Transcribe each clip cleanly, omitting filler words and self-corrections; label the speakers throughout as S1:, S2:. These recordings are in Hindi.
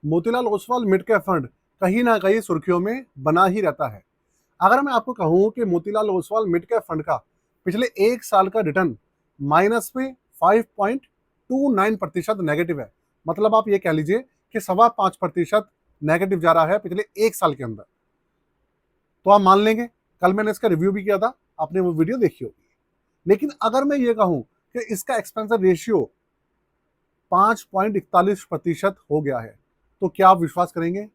S1: Motilal Oswal mid cap fund कहीं ना कहीं सुर्खियों में बना ही रहता है। अगर मैं आपको कहूं कि Motilal Oswal mid cap fund का पिछले एक साल का रिटर्न माइनस में 5.29% नेगेटिव है, मतलब आप ये कह लीजिए कि 5.25% नेगेटिव जा रहा है पिछले एक साल के अंदर, तो आप मान लेंगे। कल मैंने इसका रिव्यू भी किया था, आपने वो वीडियो देखी होगी। लेकिन अगर मैं ये कहूं कि इसका एक्सपेंशन रेशियो 5.41% हो गया है, तो क्या आप विश्वास करेंगे?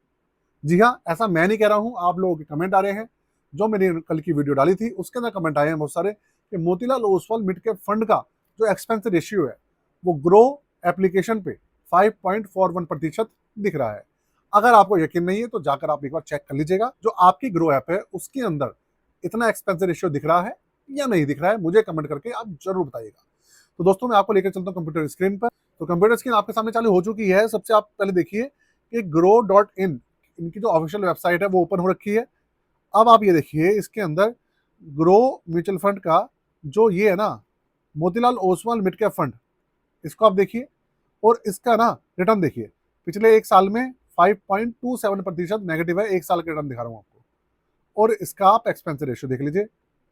S1: जी हाँ, ऐसा मैं नहीं कह रहा हूं, आप लोगों के कमेंट आ रहे हैं। जो मैंने कल की वीडियो डाली थी उसके अंदर कमेंट आए हैं बहुत सारे कि Motilal Oswal mid cap fund का जो एक्सपेंस रेशियो है वो ग्रो एप्लीकेशन पे 5.41% दिख रहा है। अगर आपको यकीन नहीं है तो जाकर आप एक बार चेक कर लीजिएगा, जो आपकी ग्रो ऐप है उसके अंदर इतना एक्सपेंस रेशियो दिख रहा है या नहीं दिख रहा है, मुझे कमेंट करके आप जरूर बताइएगा। तो दोस्तों, मैं आपको लेकर चलता हूँ कंप्यूटर स्क्रीन पर। तो कंप्यूटर स्क्रीन आपके सामने चालू हो चुकी है। सबसे आप पहले देखिए कि grow.in इनकी जो ऑफिशियल वेबसाइट है वो ओपन हो रखी है। अब आप ये देखिए, इसके अंदर ग्रो म्यूचुअल फंड का जो ये है ना, Motilal Oswal mid cap fund, इसको आप देखिए और इसका ना रिटर्न देखिए। पिछले एक साल में 5.27% नेगेटिव है, एक साल का रिटर्न दिखा रहा हूँ आपको। और इसका आप एक्सपेंस रेशियो देख लीजिए,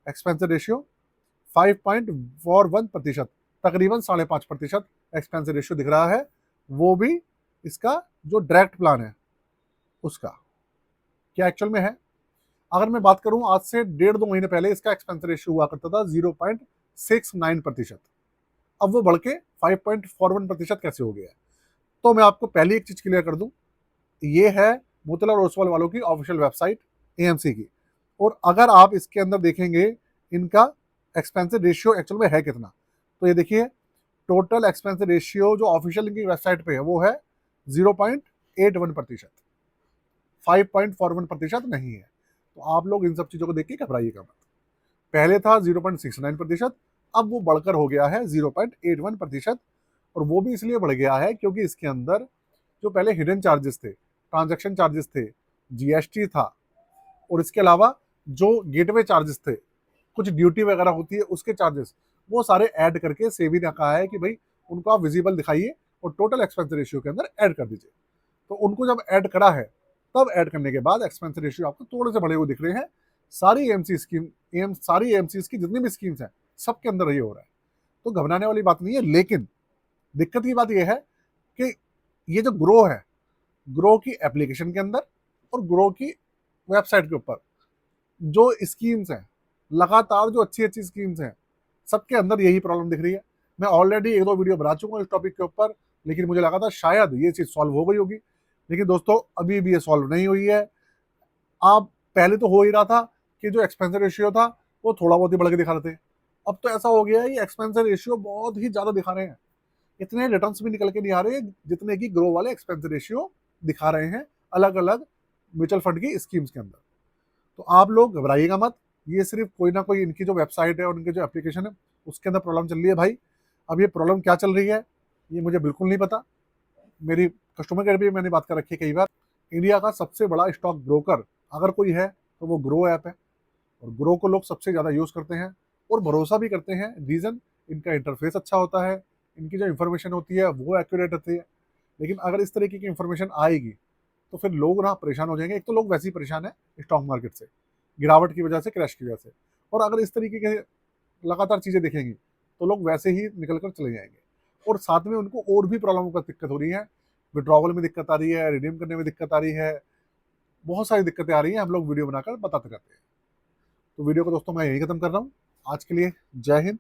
S1: एक्सपेंस रेशियो 5.41%, तकरीबन 5.5% एक्सपेंस रेशियो दिख रहा है। वो भी इसका जो डायरेक्ट प्लान है उसका क्या एक्चुअल में है। अगर मैं बात करूं, आज से 1.5-2 महीने पहले इसका एक्सपेंस रेशियो हुआ करता था 0.69%, अब वो बढ़ के 5.41% कैसे हो गया है? तो मैं आपको पहली एक चीज क्लियर कर दूं, ये है मोतीलाल ओसवाल वालों की ऑफिशियल वेबसाइट एएमसी की। और अगर आप इसके अंदर देखेंगे इनका एक्सपेंस रेशियो एक्चुअल में है कितना, तो ये देखिए, टोटल एक्सपेंस रेशियो जो ऑफिशियल इनकी वेबसाइट पे है वो है 0.81%, 5.41% नहीं है। तो आप लोग इन सब चीजों को देख के घबराइएगा मत। पहले था 0.69%, अब वो बढ़कर हो गया है 0.81%। और वो भी इसलिए बढ़ गया है क्योंकि इसके अंदर जो पहले हिडन चार्जेस थे, ट्रांजैक्शन चार्जेस थे, जीएसटी था, और इसके अलावा जो गेटवे चार्जेस थे, कुछ ड्यूटी वगैरह होती है उसके चार्जेस, वो सारे ऐड करके सेबी ने कहा है कि भाई उनको आप विजिबल दिखाइए और टोटल एक्सपेंस रेशियो के अंदर ऐड कर दीजिए। तो उनको जब ऐड करा है, तब ऐड करने के बाद एक्सपेंस रेशियो आपको थोड़े से बढ़े हुए दिख रहे हैं। सारी एएमसी स्कीम सारी एएमसी की जितनी भी स्कीम्स हैं सबके अंदर ये हो रहा है, तो घबराने वाली बात नहीं है। लेकिन दिक्कत की बात यह है कि ये जो ग्रो है, ग्रो की एप्लीकेशन के अंदर और ग्रो की वेबसाइट के ऊपर जो स्कीम्स हैं, लगातार जो अच्छी अच्छी स्कीम्स हैं, सबके अंदर यही प्रॉब्लम दिख रही है। मैं ऑलरेडी 1-2 वीडियो बना चुका हूँ इस टॉपिक के ऊपर, लेकिन मुझे लगा था शायद ये चीज़ सॉल्व हो गई होगी, लेकिन दोस्तों अभी भी ये सॉल्व नहीं हुई है। आप पहले तो हो ही रहा था कि जो एक्सपेंस रेशियो था वो थोड़ा बहुत ही बढ़ के दिखा रहे थे, अब तो ऐसा हो गया है ये एक्सपेंस रेशियो बहुत ही ज़्यादा दिखा रहे हैं। इतने रिटर्न्स भी निकल के नहीं आ रहे जितने की ग्रो वाले एक्सपेंस रेशियो दिखा रहे हैं अलग अलग म्यूचुअल फंड की स्कीम्स के अंदर। तो आप लोग घबराइएगा मत, ये सिर्फ कोई ना कोई इनकी जो वेबसाइट है और इनकी जो एप्लीकेशन है उसके अंदर प्रॉब्लम चल रही है भाई। अब ये प्रॉब्लम क्या चल रही है ये मुझे बिल्कुल नहीं पता। मेरी कस्टमर केयर भी मैंने बात कर रखी है कई बार। इंडिया का सबसे बड़ा स्टॉक ब्रोकर अगर कोई है तो वो ग्रो ऐप है, और ग्रो को लोग सबसे ज़्यादा यूज़ करते हैं और भरोसा भी करते हैं। रीज़न, इनका इंटरफेस अच्छा होता है, इनकी जो इन्फॉर्मेशन होती है वो एक्यूरेट होती है। लेकिन अगर इस तरीके की इन्फॉर्मेशन आएगी तो फिर लोग ना परेशान हो जाएंगे। एक तो लोग वैसे ही परेशान है स्टॉक मार्केट से, गिरावट की वजह से, क्रैश की वजह से, और अगर इस तरीके के लगातार चीज़ें देखेंगी तो लोग वैसे ही निकल कर चले जाएंगे। और साथ में उनको और भी प्रॉब्लमों का दिक्कत हो रही है, विड्रॉवल में दिक्कत आ रही है, रिडीम करने में दिक्कत आ रही है, बहुत सारी दिक्कतें आ रही हैं, हम लोग वीडियो बनाकर बताते रहते हैं। तो वीडियो को दोस्तों मैं यही खत्म कर रहा हूँ आज के लिए। जय हिंद।